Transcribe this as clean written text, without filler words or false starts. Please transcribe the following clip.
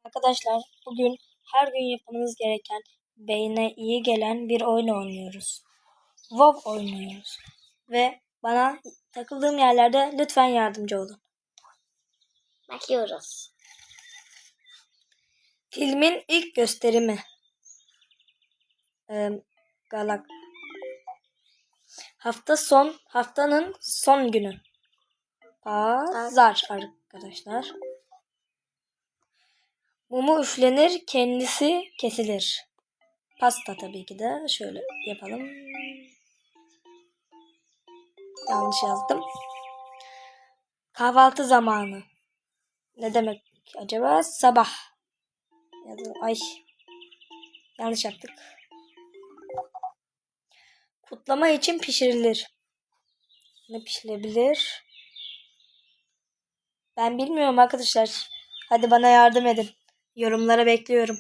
Arkadaşlar bugün her gün yapmamız gereken beyne iyi gelen bir oyun oynuyoruz. WoW oynuyoruz. Ve bana takıldığım yerlerde lütfen yardımcı olun. Bakıyoruz. Filmin ilk gösterimi. Galak. Haftanın son günü. Pazar arkadaşlar. Mumu üflenir, kendisi kesilir. Pasta tabii ki de. Şöyle yapalım. Yanlış yazdım. Kahvaltı zamanı. Ne demek acaba? Sabah. Ay. Yanlış yaptık. Kutlama için pişirilir. Ne pişirebilir? Ben bilmiyorum arkadaşlar. Hadi bana yardım edin. Yorumlara bekliyorum.